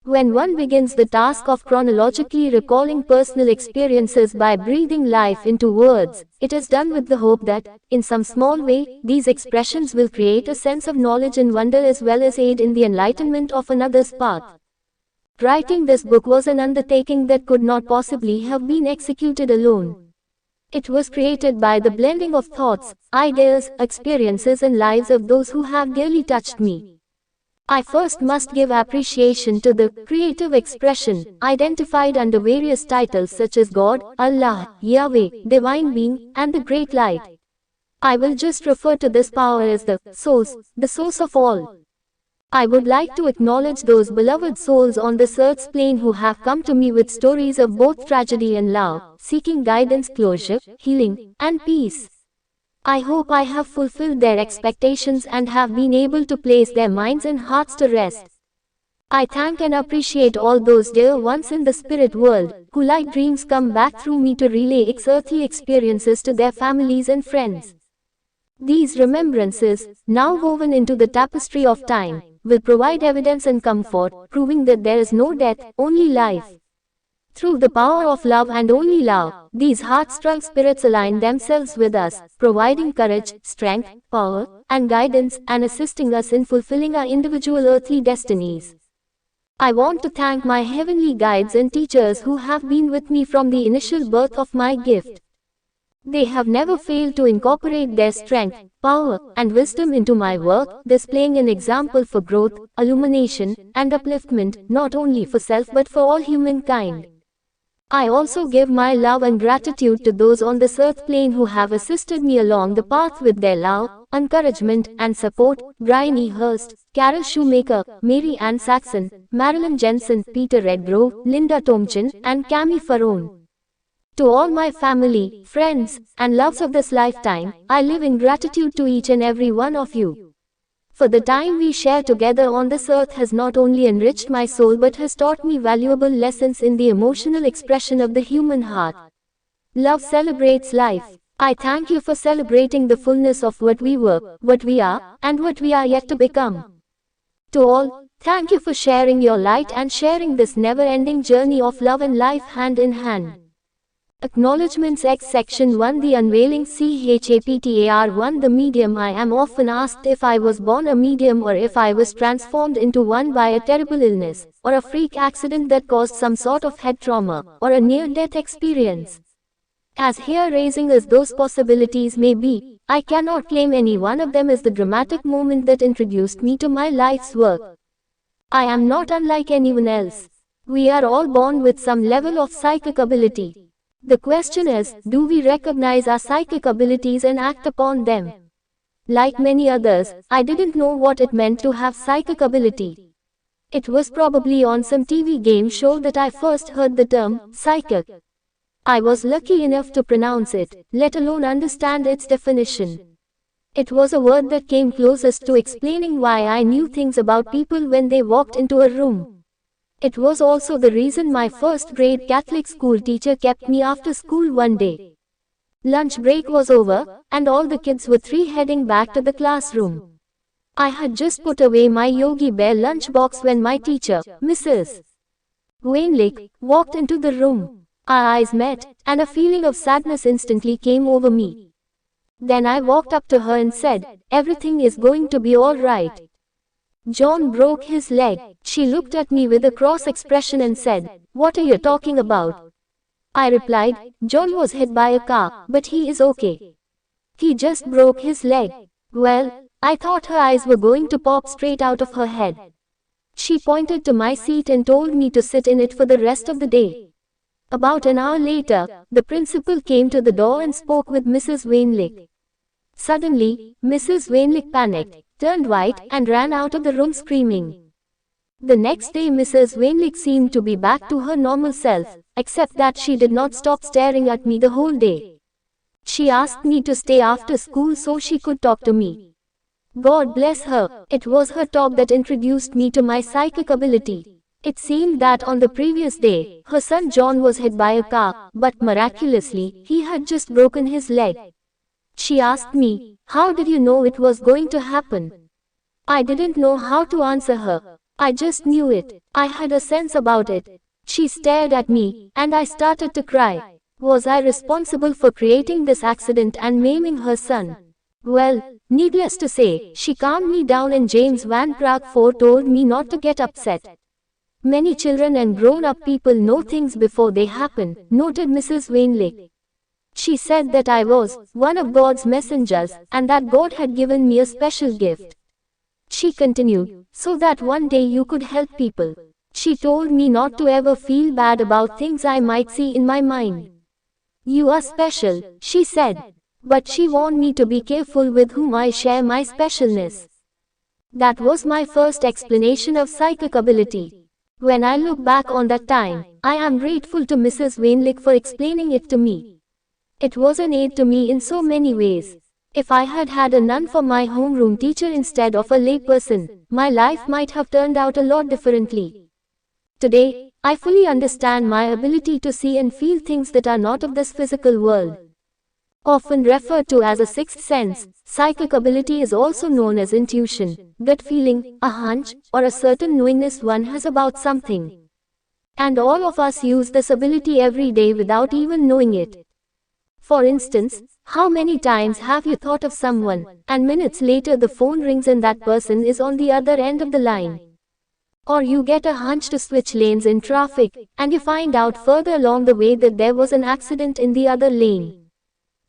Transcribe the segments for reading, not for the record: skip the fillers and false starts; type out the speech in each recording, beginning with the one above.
When one begins the task of chronologically recalling personal experiences by breathing life into words, it is done with the hope that, in some small way, these expressions will create a sense of knowledge and wonder as well as aid in the enlightenment of another's path. Writing this book was an undertaking that could not possibly have been executed alone. It was created by the blending of thoughts, ideas, experiences and lives of those who have dearly touched me. I first must give appreciation to the creative expression, identified under various titles such as God, Allah, Yahweh, Divine Being, and the Great Light. I will just refer to this power as the source of all. I would like to acknowledge those beloved souls on this earth's plane who have come to me with stories of both tragedy and love, seeking guidance, closure, healing, and peace. I hope I have fulfilled their expectations and have been able to place their minds and hearts to rest. I thank and appreciate all those dear ones in the spirit world, who like dreams come back through me to relay earthly experiences to their families and friends. These remembrances, now woven into the tapestry of time, will provide evidence and comfort, proving that there is no death, only life. Through the power of love and only love, these heart-struck spirits align themselves with us, providing courage, strength, power, and guidance, and assisting us in fulfilling our individual earthly destinies. I want to thank my heavenly guides and teachers who have been with me from the initial birth of my gift. They have never failed to incorporate their strength, power, and wisdom into my work, displaying an example for growth, illumination, and upliftment, not only for self but for all humankind. I also give my love and gratitude to those on this earth plane who have assisted me along the path with their love, encouragement, and support: Brian E. Hurst, Carol Shoemaker, Mary Ann Saxon, Marilyn Jensen, Peter Redgrove, Linda Tomchin, and Cami Farone. To all my family, friends, and loves of this lifetime, I live in gratitude to each and every one of you. For the time we share together on this earth has not only enriched my soul but has taught me valuable lessons in the emotional expression of the human heart. Love celebrates life. I thank you for celebrating the fullness of what we were, what we are, and what we are yet to become. To all, thank you for sharing your light and sharing this never-ending journey of love and life hand in hand. Acknowledgements X Section 1 The Unveiling CHAPTAR 1 The medium. I am often asked if I was born a medium or if I was transformed into one by a terrible illness, or a freak accident that caused some sort of head trauma, or a near-death experience. As hair-raising as those possibilities may be, I cannot claim any one of them as the dramatic moment that introduced me to my life's work. I am not unlike anyone else. We are all born with some level of psychic ability. The question is, do we recognize our psychic abilities and act upon them? Like many others, I didn't know what it meant to have psychic ability. It was probably on some TV game show that I first heard the term, psychic. I was lucky enough to pronounce it, let alone understand its definition. It was a word that came closest to explaining why I knew things about people when they walked into a room. It was also the reason my first-grade Catholic school teacher kept me after school one day. Lunch break was over, and all the kids were heading back to the classroom. I had just put away my Yogi Bear lunchbox when my teacher, Mrs. Wainlick, walked into the room. Our eyes met, and a feeling of sadness instantly came over me. Then I walked up to her and said, "Everything is going to be all right. John broke his leg." She looked at me with a cross expression and said, "What are you talking about?" I replied, "John was hit by a car, but he is okay. He just broke his leg." Well, I thought her eyes were going to pop straight out of her head. She pointed to my seat and told me to sit in it for the rest of the day. About an hour later, the principal came to the door and spoke with Mrs. Wainlick. Suddenly, Mrs. Wainlick panicked, turned white, and ran out of the room screaming. The next day Mrs. Wainlick seemed to be back to her normal self, except that she did not stop staring at me the whole day. She asked me to stay after school so she could talk to me. God bless her, it was her talk that introduced me to my psychic ability. It seemed that on the previous day, her son John was hit by a car, but miraculously, he had just broken his leg. She asked me, "How did you know it was going to happen?" I didn't know how to answer her. I just knew it. I had a sense about it. She stared at me, and I started to cry. Was I responsible for creating this accident and maiming her son? Well, needless to say, she calmed me down and James Van Praagh told me not to get upset. Many children and grown-up people know things before they happen, noted Mrs. Wainlick. She said that I was one of God's messengers, and that God had given me a special gift. She continued, so that one day you could help people. She told me not to ever feel bad about things I might see in my mind. You are special, she said. But she warned me to be careful with whom I share my specialness. That was my first explanation of psychic ability. When I look back on that time, I am grateful to Mrs. Wainlick for explaining it to me. It was an aid to me in so many ways. If I had had a nun for my homeroom teacher instead of a layperson, my life might have turned out a lot differently. Today, I fully understand my ability to see and feel things that are not of this physical world. Often referred to as a sixth sense, psychic ability is also known as intuition, gut feeling, a hunch, or a certain knowingness one has about something. And all of us use this ability every day without even knowing it. For instance, how many times have you thought of someone, and minutes later the phone rings and that person is on the other end of the line? Or you get a hunch to switch lanes in traffic, and you find out further along the way that there was an accident in the other lane.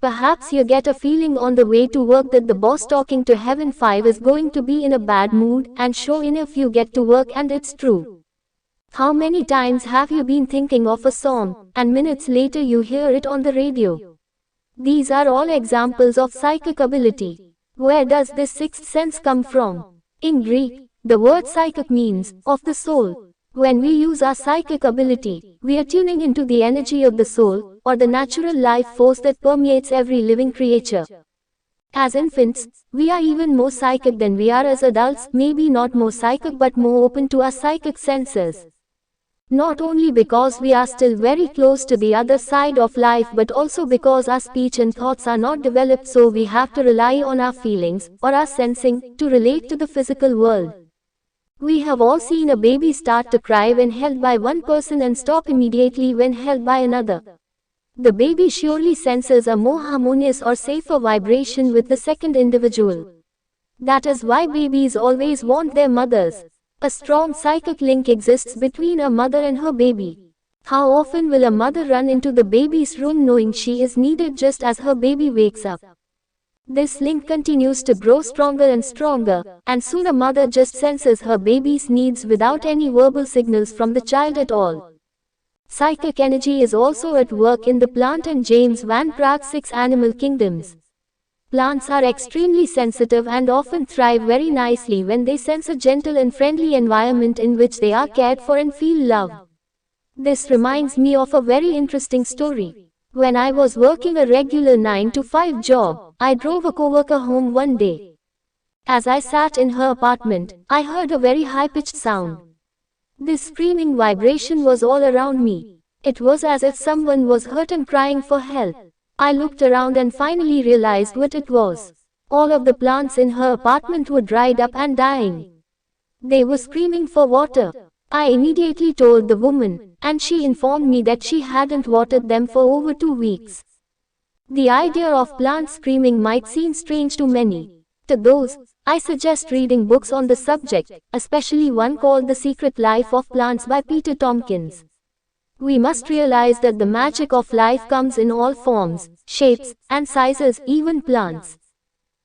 Perhaps you get a feeling on the way to work that the boss talking to Heaven 5 is going to be in a bad mood, and sure enough you get to work and it's true. How many times have you been thinking of a song, and minutes later you hear it on the radio? These are all examples of psychic ability. Where does this sixth sense come from? In Greek, the word psychic means, of the soul. When we use our psychic ability, we are tuning into the energy of the soul, or the natural life force that permeates every living creature. As infants, we are even more psychic than we are as adults, maybe not more psychic but more open to our psychic senses. Not only because we are still very close to the other side of life but also because our speech and thoughts are not developed, so we have to rely on our feelings, or our sensing, to relate to the physical world. We have all seen a baby start to cry when held by one person and stop immediately when held by another. The baby surely senses a more harmonious or safer vibration with the second individual. That is why babies always want their mothers. A strong psychic link exists between a mother and her baby. How often will a mother run into the baby's room knowing she is needed just as her baby wakes up? This link continues to grow stronger and stronger, and soon a mother just senses her baby's needs without any verbal signals from the child at all. Psychic energy is also at work in the plant and James Van Praagh's 6 animal kingdoms. Plants are extremely sensitive and often thrive very nicely when they sense a gentle and friendly environment in which they are cared for and feel love. This reminds me of a very interesting story. When I was working a regular 9-to-5 job, I drove a coworker home one day. As I sat in her apartment, I heard a very high-pitched sound. This screaming vibration was all around me. It was as if someone was hurt and crying for help. I looked around and finally realized what it was. All of the plants in her apartment were dried up and dying. They were screaming for water. I immediately told the woman, and she informed me that she hadn't watered them for over 2 weeks. The idea of plants screaming might seem strange to many. To those, I suggest reading books on the subject, especially one called The Secret Life of Plants by Peter Tompkins. We must realize that the magic of life comes in all forms, shapes, and sizes, even plants.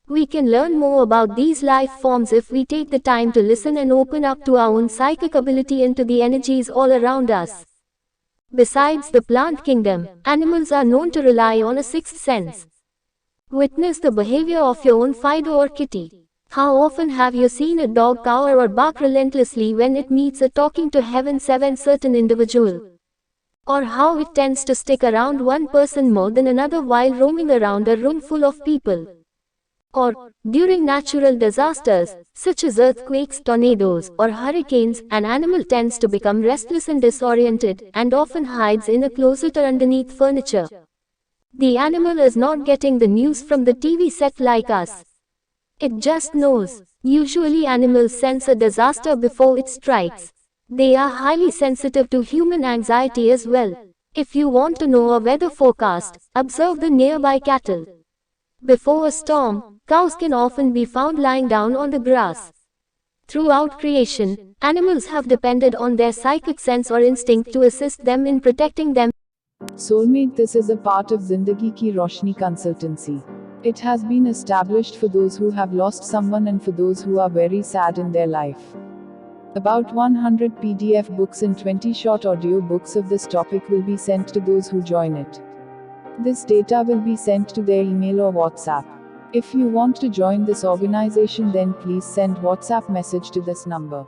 We can learn more about these life forms if we take the time to listen and open up to our own psychic ability and to the energies all around us. Besides the plant kingdom, animals are known to rely on a sixth sense. Witness the behavior of your own Fido or kitty. How often have you seen a dog cower or bark relentlessly when it meets a talking to Heaven 7 certain individual? Or how it tends to stick around one person more than another while roaming around a room full of people? Or, during natural disasters, such as earthquakes, tornadoes, or hurricanes, an animal tends to become restless and disoriented, and often hides in a closet or underneath furniture. The animal is not getting the news from the TV set like us. It just knows. Usually animals sense a disaster before it strikes. They are highly sensitive to human anxiety as well. If you want to know a weather forecast, observe the nearby cattle. Before a storm, cows can often be found lying down on the grass. Throughout creation, animals have depended on their psychic sense or instinct to assist them in protecting them. Soulmate, this is a part of Zindagi Ki Roshni consultancy. It has been established for those who have lost someone and for those who are very sad in their life. About 100 PDF books and 20 short audio books of this topic will be sent to those who join it. This data will be sent to their email or WhatsApp. If you want to join this organization, then please send WhatsApp message to this number.